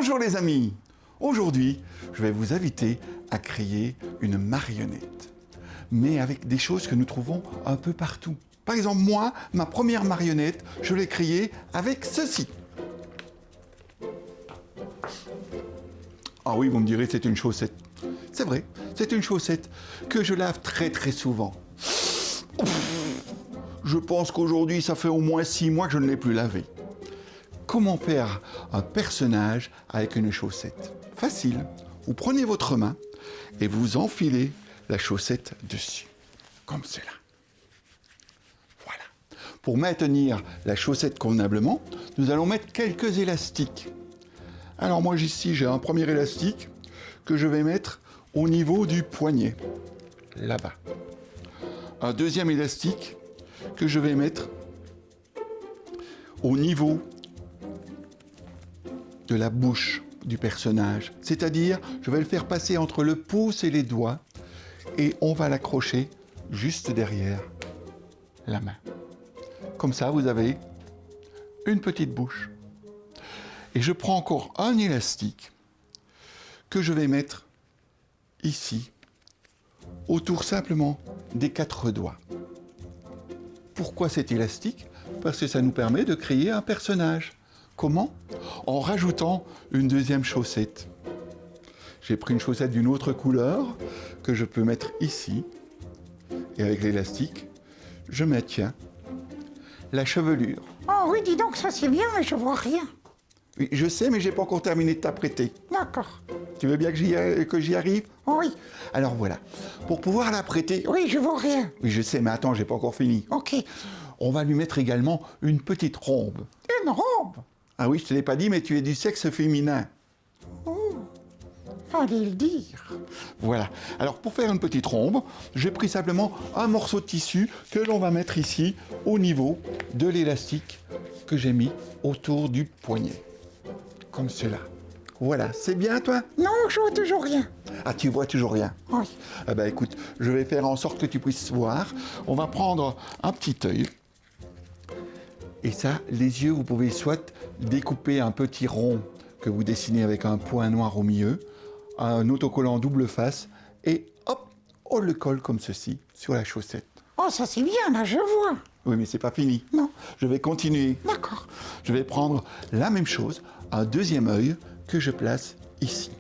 Bonjour les amis. Aujourd'hui, je vais vous inviter à créer une marionnette, mais avec des choses que nous trouvons un peu partout. Par exemple, moi, ma première marionnette, je l'ai créée avec ceci. Ah oui, vous me direz, c'est une chaussette. C'est vrai, c'est une chaussette que je lave très très souvent. Je pense qu'aujourd'hui, ça fait au moins 6 mois que je ne l'ai plus lavé. Comment faire un personnage avec une chaussette? Facile. Vous prenez votre main et vous enfilez la chaussette dessus, comme cela. Voilà. Pour maintenir la chaussette convenablement, nous allons mettre quelques élastiques. Alors moi ici, j'ai un premier élastique que je vais mettre au niveau du poignet, là-bas. Un deuxième élastique que je vais mettre au niveau de la bouche du personnage. C'est-à-dire, je vais le faire passer entre le pouce et les doigts et on va l'accrocher juste derrière la main. Comme ça, vous avez une petite bouche. Et je prends encore un élastique que je vais mettre ici, autour simplement des 4 doigts. Pourquoi cet élastique? Parce que ça nous permet de créer un personnage. Comment? En rajoutant une deuxième chaussette. J'ai pris une chaussette d'une autre couleur que je peux mettre ici. Et avec l'élastique, je maintiens la chevelure. Oh oui, dis donc, ça c'est bien, mais je vois rien. Oui, je sais, mais j'ai pas encore terminé de t'apprêter. D'accord. Tu veux bien que j'y arrive? Oui. Alors voilà, pour pouvoir l'apprêter... Oui, je vois rien. Oui, je sais, mais attends, j'ai pas encore fini. Ok. On va lui mettre également une petite rombe. Une robe? Ah oui, je te l'ai pas dit, mais tu es du sexe féminin. Oh, fallait le dire. Voilà. Alors pour faire une petite rombe, j'ai pris simplement un morceau de tissu que l'on va mettre ici au niveau de l'élastique que j'ai mis autour du poignet. Comme cela. Voilà, c'est bien toi? Non, je vois toujours rien. Ah, tu vois toujours rien? Oui. Ah bah écoute, je vais faire en sorte que tu puisses voir. On va prendre un petit œil. Et ça, les yeux, vous pouvez soit découper un petit rond que vous dessinez avec un point noir au milieu, un autocollant double face, et hop, on le colle comme ceci sur la chaussette. Oh, ça c'est bien, là, je vois. Oui, mais c'est pas fini. Non. Je vais continuer. D'accord. Je vais prendre la même chose, un deuxième œil que je place ici.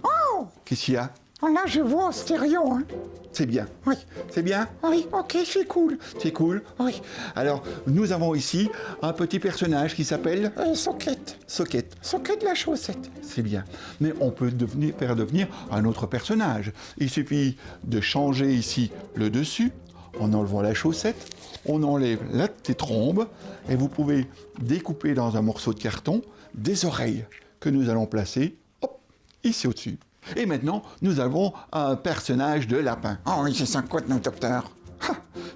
Oh, Qu'est-ce qu'il y a? là je vois en stéréo, hein. C'est bien. Oui. C'est bien? Oui, ok, c'est cool. C'est cool? Oui. Alors, nous avons ici un petit personnage qui s'appelle Socket. Socket. Socket de la chaussette. C'est bien. Mais on peut faire devenir un autre personnage. Il suffit de changer ici le dessus, en enlevant la chaussette, on enlève la petite rombe, et vous pouvez découper dans un morceau de carton des oreilles que nous allons placer, hop, ici au-dessus. Et maintenant, nous avons un personnage de lapin. Oh oui, c'est ça, quoi de notre docteur?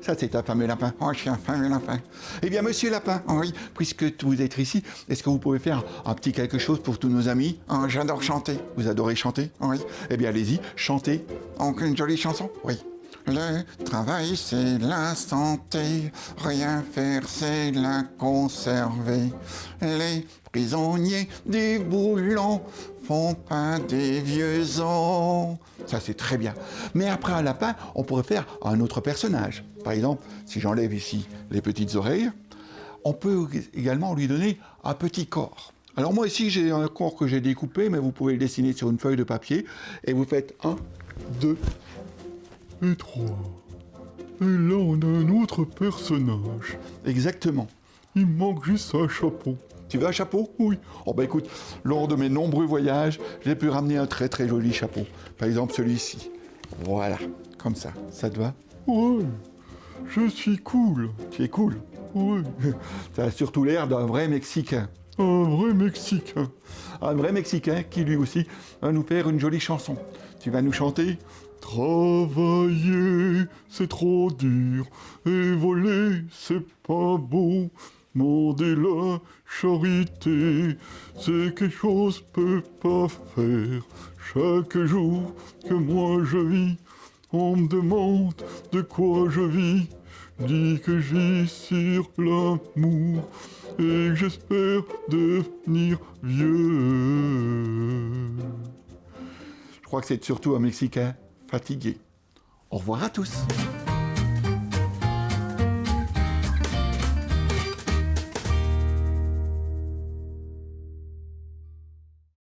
Ça, c'est un fameux lapin. Oh, je suis un fameux lapin. Eh bien, monsieur Lapin, Oui. puisque vous êtes ici, est-ce que vous pouvez faire un petit quelque chose pour tous nos amis? Oh, j'adore chanter. Vous adorez chanter? Oui. Eh bien, allez-y, chantez. Donc, une jolie chanson? Oui. Le travail, c'est la santé. Rien faire, c'est la conserver. Les prisonniers du boulon font pas des vieux os. Ça, c'est très bien. Mais après un lapin, on pourrait faire un autre personnage. Par exemple, si j'enlève ici les petites oreilles, on peut également lui donner un petit corps. Alors moi, ici, j'ai un corps que j'ai découpé, mais vous pouvez le dessiner sur une feuille de papier. Et vous faites 1, 2 et 3. Et là, on a un autre personnage. Exactement. Il manque juste un chapeau. Tu veux un chapeau? Oui. Oh bah écoute, lors de mes nombreux voyages, j'ai pu ramener un très très joli chapeau. Par exemple celui-ci. Voilà, comme ça. Ça te va? Ouais, je suis cool. Tu es cool? Oui. Ça a surtout l'air d'un vrai Mexicain. Un vrai Mexicain. Un vrai Mexicain qui lui aussi va nous faire une jolie chanson. Tu vas nous chanter? Travailler, c'est trop dur, et voler, c'est pas beau. Demander la charité, c'est quelque chose peut pas faire. Chaque jour que moi je vis, on me demande de quoi je vis. Dis que je vis sur l'amour et que j'espère devenir vieux. crois que c'est surtout un Mexicain fatigué. Au revoir à tous.